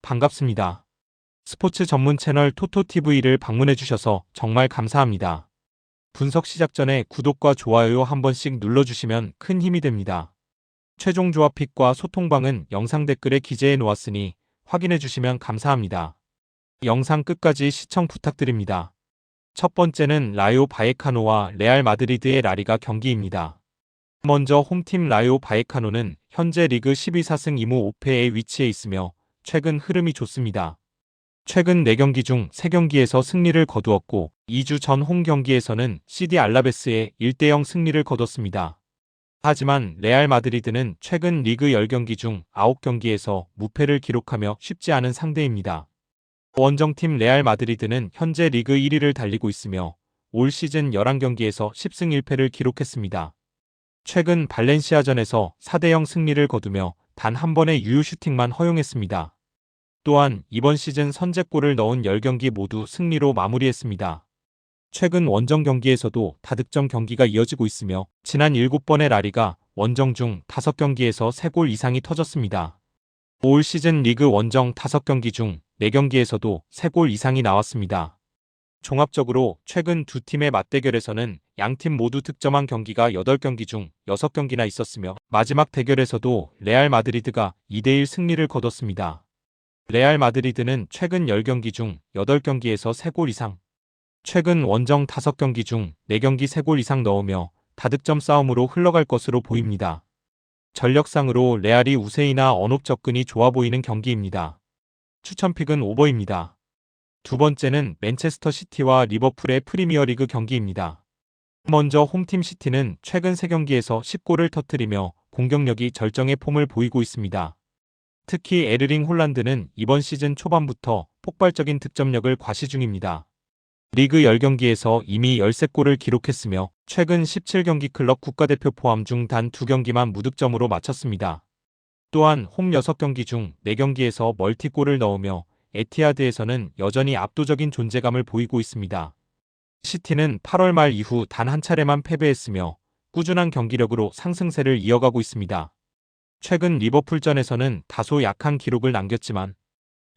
반갑습니다. 스포츠 전문 채널 토토TV를 방문해주셔서 정말 감사합니다. 분석 시작 전에 구독과 좋아요 한 번씩 눌러주시면 큰 힘이 됩니다. 최종 조합 픽과 소통방은 영상 댓글에 기재해 놓았으니 확인해주시면 감사합니다. 영상 끝까지 시청 부탁드립니다. 첫 번째는 라요 바이에카노와 레알 마드리드의 라리가 경기입니다. 먼저 홈팀 라요 바이에카노는 현재 리그 12사승 2무 5패에 위치해 있으며 최근 흐름이 좋습니다. 최근 4경기 중 3경기에서 승리를 거두었고 2주 전 홈 경기에서는 CD 알라베스의 1대0 승리를 거뒀습니다. 하지만 레알 마드리드는 최근 리그 10경기 중 9경기에서 무패를 기록하며 쉽지 않은 상대입니다. 원정팀 레알 마드리드는 현재 리그 1위를 달리고 있으며 올 시즌 11경기에서 10승 1패를 기록했습니다. 최근 발렌시아전에서 4대0 승리를 거두며 단 한 번의 유효 슈팅만 허용했습니다. 또한 이번 시즌 선제골을 넣은 10경기 모두 승리로 마무리했습니다. 최근 원정 경기에서도 다득점 경기가 이어지고 있으며 지난 7번의 라리가 원정 중 5경기에서 3골 이상이 터졌습니다. 올 시즌 리그 원정 5경기 중 4경기에서도 3골 이상이 나왔습니다. 종합적으로 최근 두 팀의 맞대결에서는 양팀 모두 득점한 경기가 8경기 중 6경기나 있었으며 마지막 대결에서도 레알 마드리드가 2대1 승리를 거뒀습니다. 레알 마드리드는 최근 10경기 중 8경기에서 3골 이상, 최근 원정 5경기 중 4경기 3골 이상 넣으며 다득점 싸움으로 흘러갈 것으로 보입니다. 전력상으로 레알이 우세이나 언업 접근이 좋아 보이는 경기입니다. 추천픽은 오버입니다. 두 번째는 맨체스터 시티와 리버풀의 프리미어리그 경기입니다. 먼저 홈팀 시티는 최근 3경기에서 10골을 터뜨리며 공격력이 절정의 폼을 보이고 있습니다. 특히 에르링 홀란드는 이번 시즌 초반부터 폭발적인 득점력을 과시 중입니다. 리그 10경기에서 이미 13골을 기록했으며 최근 17경기 클럽 국가대표 포함 중 단 2경기만 무득점으로 마쳤습니다. 또한 홈 6경기 중 4경기에서 멀티골을 넣으며 에티하드에서는 여전히 압도적인 존재감을 보이고 있습니다. 시티는 8월 말 이후 단 한 차례만 패배했으며 꾸준한 경기력으로 상승세를 이어가고 있습니다. 최근 리버풀전에서는 다소 약한 기록을 남겼지만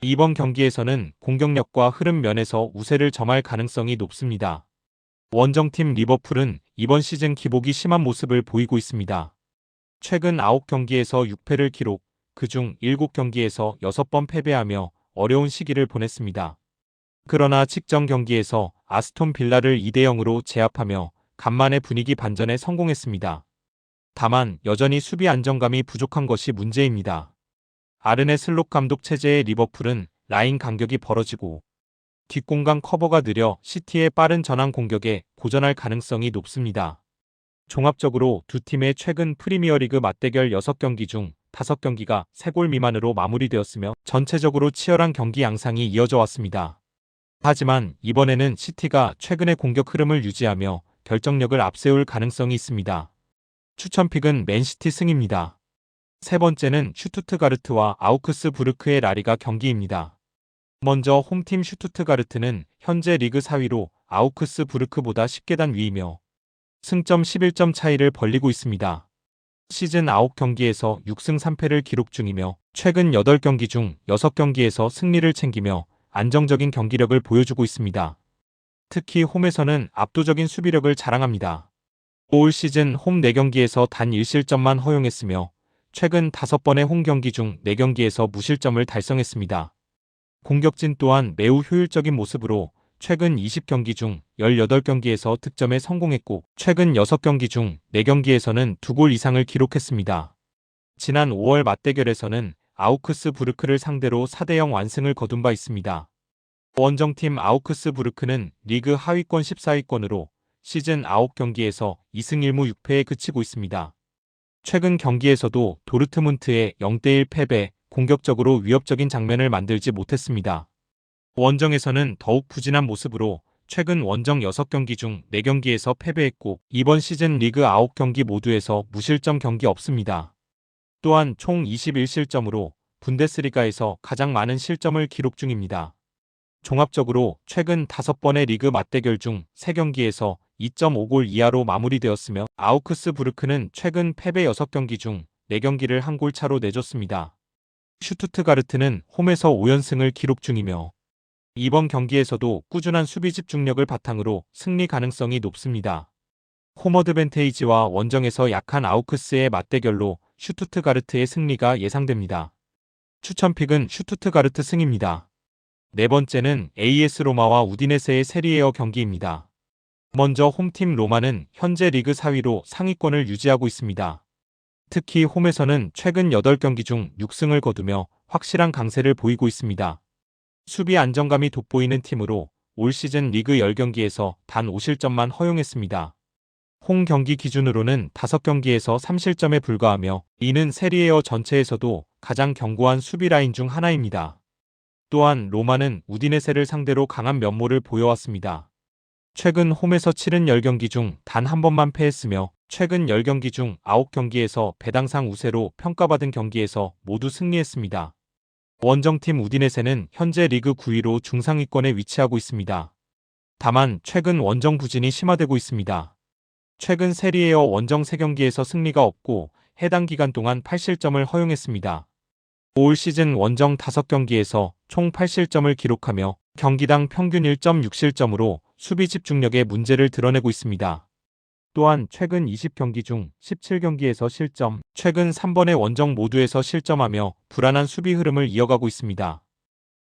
이번 경기에서는 공격력과 흐름 면에서 우세를 점할 가능성이 높습니다. 원정팀 리버풀은 이번 시즌 기복이 심한 모습을 보이고 있습니다. 최근 9경기에서 6패를 기록, 그중 7경기에서 6번 패배하며 어려운 시기를 보냈습니다. 그러나 직전 경기에서 아스톤 빌라를 2대0으로 제압하며 간만에 분위기 반전에 성공했습니다. 다만 여전히 수비 안정감이 부족한 것이 문제입니다. 아르네 슬롯 감독 체제의 리버풀은 라인 간격이 벌어지고 뒷공간 커버가 느려 시티의 빠른 전환 공격에 고전할 가능성이 높습니다. 종합적으로 두 팀의 최근 프리미어리그 맞대결 6경기 중 5경기가 3골 미만으로 마무리되었으며 전체적으로 치열한 경기 양상이 이어져 왔습니다. 하지만 이번에는 시티가 최근의 공격 흐름을 유지하며 결정력을 앞세울 가능성이 있습니다. 추천픽은 맨시티 승입니다. 세 번째는 슈투트가르트와 아우크스부르크의 라리가 경기입니다. 먼저 홈팀 슈투트가르트는 현재 리그 4위로 아우크스부르크보다 10계단 위이며 승점 11점 차이를 벌리고 있습니다. 시즌 9경기에서 6승 3패를 기록 중이며 최근 8경기 중 6경기에서 승리를 챙기며 안정적인 경기력을 보여주고 있습니다. 특히 홈에서는 압도적인 수비력을 자랑합니다. 올 시즌 홈 4경기에서 단 1실점만 허용했으며 최근 5번의 홈 경기 중 4경기에서 무실점을 달성했습니다. 공격진 또한 매우 효율적인 모습으로 최근 20경기 중 18경기에서 득점에 성공했고 최근 6경기 중 4경기에서는 2골 이상을 기록했습니다. 지난 5월 맞대결에서는 아우크스부르크를 상대로 4대0 완승을 거둔 바 있습니다. 원정팀 아우크스부르크는 리그 하위권 14위권으로 시즌 9경기에서 2승 1무 6패에 그치고 있습니다. 최근 경기에서도 도르트문트의 0대1 패배, 공격적으로 위협적인 장면을 만들지 못했습니다. 원정에서는 더욱 부진한 모습으로 최근 원정 6경기 중 4경기에서 패배했고 이번 시즌 리그 9경기 모두에서 무실점 경기 없습니다. 또한 총 21실점으로 분데스리가에서 가장 많은 실점을 기록 중입니다. 종합적으로 최근 5번의 리그 맞대결 중 3경기에서 2.5골 이하로 마무리되었으며 아우크스부르크는 최근 패배 6경기 중 4경기를 한 골 차로 내줬습니다. 슈투트가르트는 홈에서 5연승을 기록 중이며 이번 경기에서도 꾸준한 수비 집중력을 바탕으로 승리 가능성이 높습니다. 홈어드밴테이지와 원정에서 약한 아우크스의 맞대결로 슈투트가르트의 승리가 예상됩니다. 추천픽은 슈투트가르트 승입니다. 네 번째는 AS 로마와 우디네세의 세리에어 경기입니다. 먼저 홈팀 로마는 현재 리그 4위로 상위권을 유지하고 있습니다. 특히 홈에서는 최근 8경기 중 6승을 거두며 확실한 강세를 보이고 있습니다. 수비 안정감이 돋보이는 팀으로 올 시즌 리그 10경기에서 단 5실점만 허용했습니다. 홈 경기 기준으로는 5경기에서 3실점에 불과하며 이는 세리에어 전체에서도 가장 견고한 수비 라인 중 하나입니다. 또한 로마는 우디네세를 상대로 강한 면모를 보여왔습니다. 최근 홈에서 치른 10경기 중 단 한 번만 패했으며 최근 10경기 중 9경기에서 배당상 우세로 평가받은 경기에서 모두 승리했습니다. 원정팀 우디네세는 현재 리그 9위로 중상위권에 위치하고 있습니다. 다만 최근 원정 부진이 심화되고 있습니다. 최근 세리에어 원정 3경기에서 승리가 없고 해당 기간 동안 8실점을 허용했습니다. 올 시즌 원정 5경기에서 총 8실점을 기록하며 경기당 평균 1.6실점으로 수비 집중력에 문제를 드러내고 있습니다. 또한 최근 20경기 중 17경기에서 실점, 최근 3번의 원정 모두에서 실점하며 불안한 수비 흐름을 이어가고 있습니다.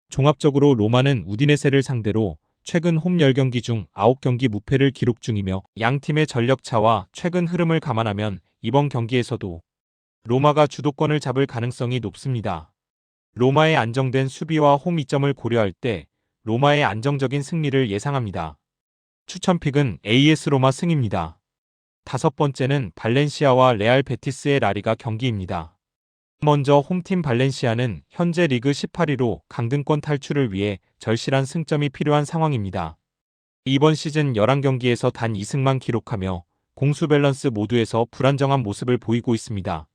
종합적으로 로마는 우디네세를 상대로 최근 홈 10경기 중 9경기 무패를 기록 중이며 양 팀의 전력차와 최근 흐름을 감안하면 이번 경기에서도 로마가 주도권을 잡을 가능성이 높습니다. 로마의 안정된 수비와 홈 이점을 고려할 때 로마의 안정적인 승리를 예상합니다. 추천픽은 AS 로마 승입니다. 다섯 번째는 발렌시아와 레알 베티스의 라리가 경기입니다. 먼저 홈팀 발렌시아는 현재 리그 18위로 강등권 탈출을 위해 절실한 승점이 필요한 상황입니다. 이번 시즌 11경기에서 단 2승만 기록하며 공수 밸런스 모두에서 불안정한 모습을 보이고 있습니다.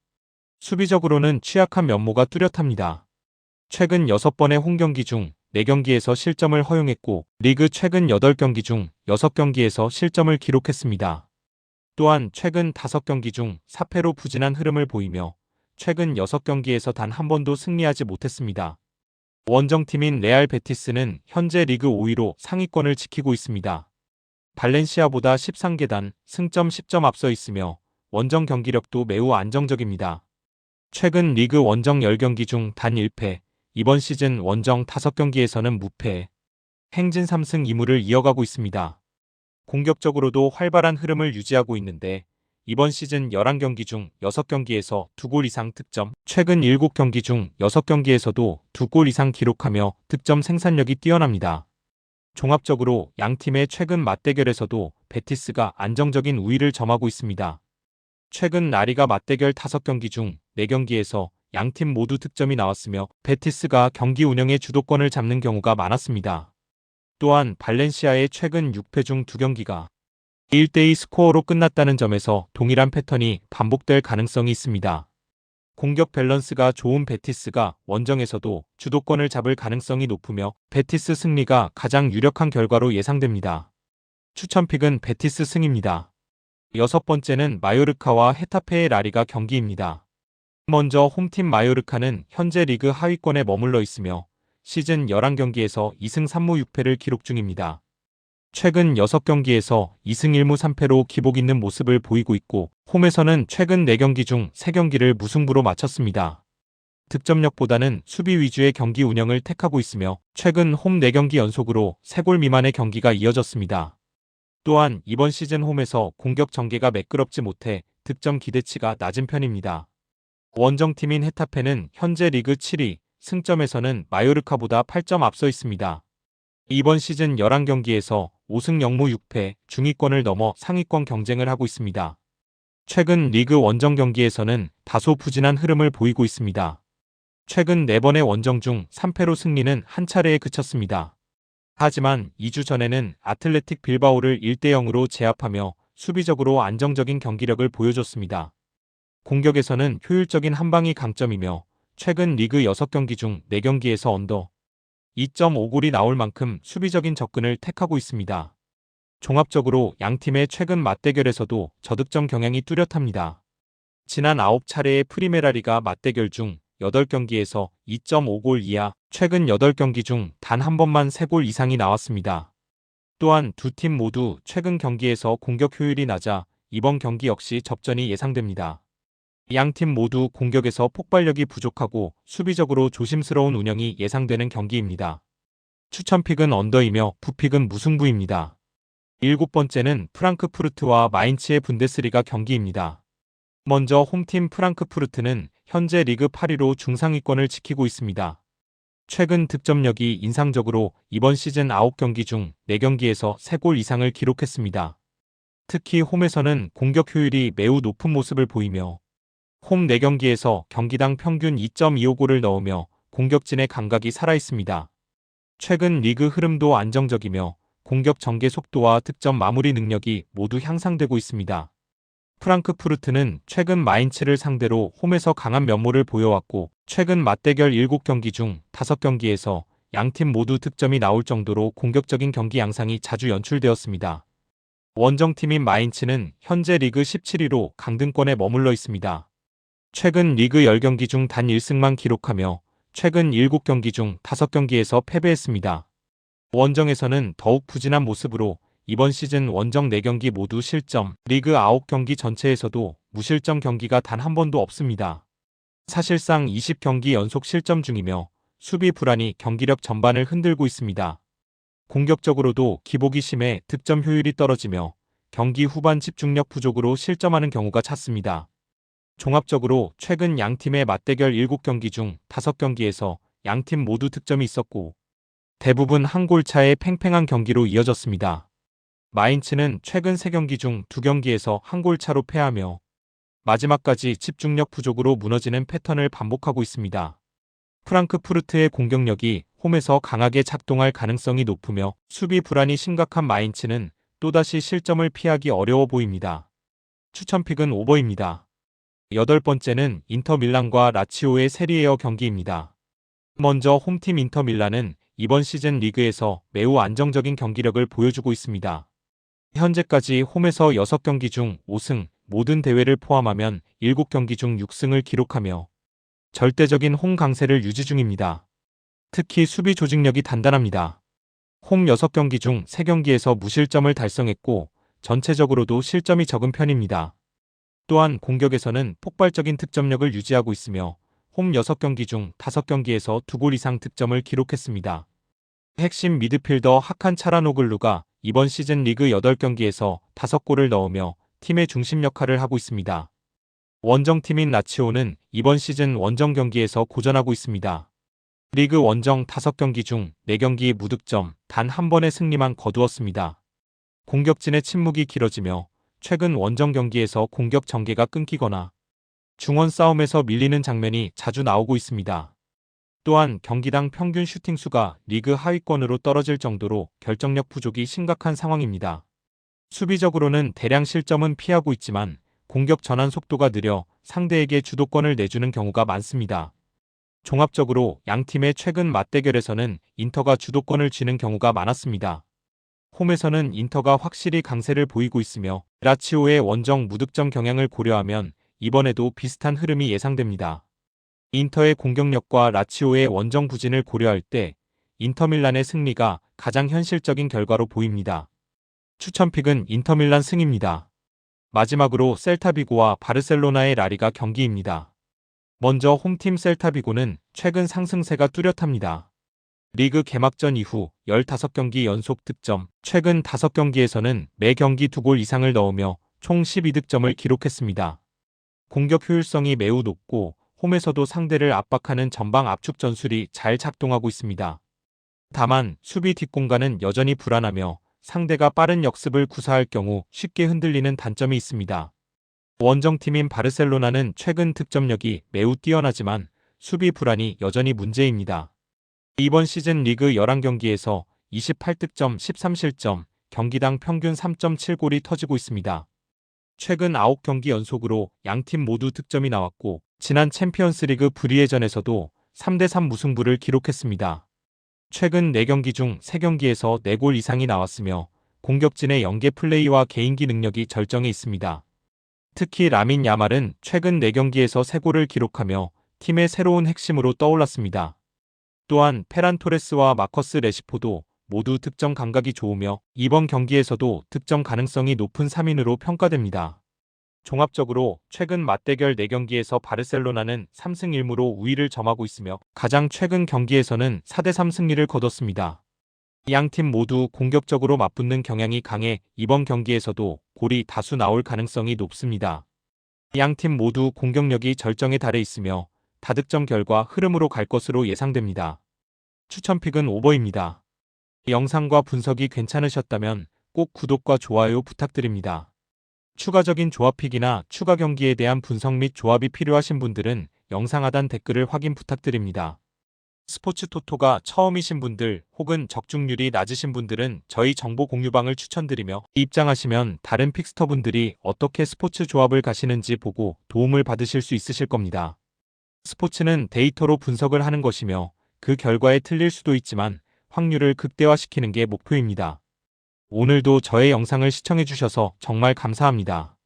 수비적으로는 취약한 면모가 뚜렷합니다. 최근 6번의 홈경기 중 4경기에서 실점을 허용했고 리그 최근 8경기 중 6경기에서 실점을 기록했습니다. 또한 최근 5경기 중 4패로 부진한 흐름을 보이며 최근 6경기에서 단 한 번도 승리하지 못했습니다. 원정팀인 레알 베티스는 현재 리그 5위로 상위권을 지키고 있습니다. 발렌시아보다 13계단, 승점 10점 앞서 있으며 원정 경기력도 매우 안정적입니다. 최근 리그 원정 10경기 중 단 1패, 이번 시즌 원정 5경기에서는 무패, 행진 3승 2무를 이어가고 있습니다. 공격적으로도 활발한 흐름을 유지하고 있는데 이번 시즌 11경기 중 6경기에서 2골 이상 득점, 최근 7경기 중 6경기에서도 2골 이상 기록하며 득점 생산력이 뛰어납니다. 종합적으로 양팀의 최근 맞대결에서도 베티스가 안정적인 우위를 점하고 있습니다. 최근 라리가 맞대결 5경기 중 4경기에서 양팀 모두 득점이 나왔으며 베티스가 경기 운영의 주도권을 잡는 경우가 많았습니다. 또한 발렌시아의 최근 6패 중 2경기가 1대2 스코어로 끝났다는 점에서 동일한 패턴이 반복될 가능성이 있습니다. 공격 밸런스가 좋은 베티스가 원정에서도 주도권을 잡을 가능성이 높으며 베티스 승리가 가장 유력한 결과로 예상됩니다. 추천픽은 베티스 승입니다. 여섯 번째는 마요르카와 헤타페의 라리가 경기입니다. 먼저 홈팀 마요르카는 현재 리그 하위권에 머물러 있으며 시즌 11경기에서 2승 3무 6패를 기록 중입니다. 최근 6경기에서 2승 1무 3패로 기복 있는 모습을 보이고 있고 홈에서는 최근 4경기 중 3경기를 무승부로 마쳤습니다. 득점력보다는 수비 위주의 경기 운영을 택하고 있으며 최근 홈 4경기 연속으로 3골 미만의 경기가 이어졌습니다. 또한 이번 시즌 홈에서 공격 전개가 매끄럽지 못해 득점 기대치가 낮은 편입니다. 원정팀인 헤타페는 현재 리그 7위, 승점에서는 마요르카보다 8점 앞서 있습니다. 이번 시즌 11경기에서 5승 0무 6패, 중위권을 넘어 상위권 경쟁을 하고 있습니다. 최근 리그 원정 경기에서는 다소 부진한 흐름을 보이고 있습니다. 최근 4번의 원정 중 3패로 승리는 한 차례에 그쳤습니다. 하지만 2주 전에는 아틀레틱 빌바오를 1대0으로 제압하며 수비적으로 안정적인 경기력을 보여줬습니다. 공격에서는 효율적인 한방이 강점이며 최근 리그 6경기 중 4경기에서 언더 2.5골이 나올 만큼 수비적인 접근을 택하고 있습니다. 종합적으로 양팀의 최근 맞대결에서도 저득점 경향이 뚜렷합니다. 지난 9차례의 프리메라리가 맞대결 중 8경기에서 2.5골 이하, 최근 8경기 중 단 한 번만 3골 이상이 나왔습니다. 또한 두 팀 모두 최근 경기에서 공격 효율이 낮아 이번 경기 역시 접전이 예상됩니다. 양 팀 모두 공격에서 폭발력이 부족하고 수비적으로 조심스러운 운영이 예상되는 경기입니다. 추천픽은 언더이며 부픽은 무승부입니다. 7번째는 프랑크푸르트와 마인츠의 분데스리가 경기입니다. 먼저 홈팀 프랑크푸르트는 현재 리그 8위로 중상위권을 지키고 있습니다. 최근 득점력이 인상적으로 이번 시즌 9경기 중 4경기에서 3골 이상을 기록했습니다. 특히 홈에서는 공격 효율이 매우 높은 모습을 보이며 홈 4경기에서 경기당 평균 2.25골을 넣으며 공격진의 감각이 살아있습니다. 최근 리그 흐름도 안정적이며 공격 전개 속도와 득점 마무리 능력이 모두 향상되고 있습니다. 프랑크푸르트는 최근 마인츠를 상대로 홈에서 강한 면모를 보여왔고 최근 맞대결 7경기 중 5경기에서 양팀 모두 득점이 나올 정도로 공격적인 경기 양상이 자주 연출되었습니다. 원정팀인 마인츠는 현재 리그 17위로 강등권에 머물러 있습니다. 최근 리그 10경기 중 단 1승만 기록하며 최근 7경기 중 5경기에서 패배했습니다. 원정에서는 더욱 부진한 모습으로 이번 시즌 원정 4경기 모두 실점, 리그 9경기 전체에서도 무실점 경기가 단 한 번도 없습니다. 사실상 20경기 연속 실점 중이며 수비 불안이 경기력 전반을 흔들고 있습니다. 공격적으로도 기복이 심해 득점 효율이 떨어지며 경기 후반 집중력 부족으로 실점하는 경우가 잦습니다. 종합적으로 최근 양팀의 맞대결 7경기 중 5경기에서 양팀 모두 득점이 있었고 대부분 한 골 차의 팽팽한 경기로 이어졌습니다. 마인츠는 최근 3경기 중 2경기에서 한 골 차로 패하며 마지막까지 집중력 부족으로 무너지는 패턴을 반복하고 있습니다. 프랑크푸르트의 공격력이 홈에서 강하게 작동할 가능성이 높으며 수비 불안이 심각한 마인츠는 또다시 실점을 피하기 어려워 보입니다. 추천픽은 오버입니다. 8번째는 인터밀란과 라치오의 세리에어 경기입니다. 먼저 홈팀 인터밀란은 이번 시즌 리그에서 매우 안정적인 경기력을 보여주고 있습니다. 현재까지 홈에서 6경기 중 5승, 모든 대회를 포함하면 7경기 중 6승을 기록하며 절대적인 홈 강세를 유지 중입니다. 특히 수비 조직력이 단단합니다. 홈 6경기 중 3경기에서 무실점을 달성했고 전체적으로도 실점이 적은 편입니다. 또한 공격에서는 폭발적인 득점력을 유지하고 있으며 홈 6경기 중 5경기에서 2골 이상 득점을 기록했습니다. 핵심 미드필더 하칸 차라노글루가 이번 시즌 리그 8경기에서 5골을 넣으며 팀의 중심 역할을 하고 있습니다. 원정팀인 라치오는 이번 시즌 원정 경기에서 고전하고 있습니다. 리그 원정 5경기 중 4경기 무득점, 단 한 번의 승리만 거두었습니다. 공격진의 침묵이 길어지며 최근 원정 경기에서 공격 전개가 끊기거나 중원 싸움에서 밀리는 장면이 자주 나오고 있습니다. 또한 경기당 평균 슈팅 수가 리그 하위권으로 떨어질 정도로 결정력 부족이 심각한 상황입니다. 수비적으로는 대량 실점은 피하고 있지만 공격 전환 속도가 느려 상대에게 주도권을 내주는 경우가 많습니다. 종합적으로 양팀의 최근 맞대결에서는 인터가 주도권을 쥐는 경우가 많았습니다. 홈에서는 인터가 확실히 강세를 보이고 있으며 라치오의 원정 무득점 경향을 고려하면 이번에도 비슷한 흐름이 예상됩니다. 인터의 공격력과 라치오의 원정 부진을 고려할 때 인터밀란의 승리가 가장 현실적인 결과로 보입니다. 추천픽은 인터밀란 승입니다. 마지막으로 셀타비고와 바르셀로나의 라리가 경기입니다. 먼저 홈팀 셀타비고는 최근 상승세가 뚜렷합니다. 리그 개막전 이후 15경기 연속 득점, 최근 5경기에서는 매 경기 2골 이상을 넣으며 총 12득점을 기록했습니다. 공격 효율성이 매우 높고 홈에서도 상대를 압박하는 전방 압축 전술이 잘 작동하고 있습니다. 다만 수비 뒷공간은 여전히 불안하며 상대가 빠른 역습을 구사할 경우 쉽게 흔들리는 단점이 있습니다. 원정팀인 바르셀로나는 최근 득점력이 매우 뛰어나지만 수비 불안이 여전히 문제입니다. 이번 시즌 리그 11경기에서 28득점 13실점, 경기당 평균 3.7골이 터지고 있습니다. 최근 9경기 연속으로 양팀 모두 득점이 나왔고 지난 챔피언스리그 브리에전에서도 3대3 무승부를 기록했습니다. 최근 4경기 중 3경기에서 4골 이상이 나왔으며 공격진의 연계 플레이와 개인기 능력이 절정에 있습니다. 특히 라민 야말은 최근 4경기에서 3골을 기록하며 팀의 새로운 핵심으로 떠올랐습니다. 또한 페란 토레스와 마커스 레시포도 모두 득점 감각이 좋으며 이번 경기에서도 득점 가능성이 높은 3인으로 평가됩니다. 종합적으로 최근 맞대결 4경기에서 바르셀로나는 3승 1무로 우위를 점하고 있으며 가장 최근 경기에서는 4대3 승리를 거뒀습니다. 양팀 모두 공격적으로 맞붙는 경향이 강해 이번 경기에서도 골이 다수 나올 가능성이 높습니다. 양팀 모두 공격력이 절정에 달해 있으며 다득점 결과 흐름으로 갈 것으로 예상됩니다. 추천픽은 오버입니다. 영상과 분석이 괜찮으셨다면 꼭 구독과 좋아요 부탁드립니다. 추가적인 조합픽이나 추가 경기에 대한 분석 및 조합이 필요하신 분들은 영상 하단 댓글을 확인 부탁드립니다. 스포츠 토토가 처음이신 분들 혹은 적중률이 낮으신 분들은 저희 정보 공유방을 추천드리며 입장하시면 다른 픽스터분들이 어떻게 스포츠 조합을 가시는지 보고 도움을 받으실 수 있으실 겁니다. 스포츠는 데이터로 분석을 하는 것이며 그 결과에 틀릴 수도 있지만 확률을 극대화시키는 게 목표입니다. 오늘도 저의 영상을 시청해주셔서 정말 감사합니다.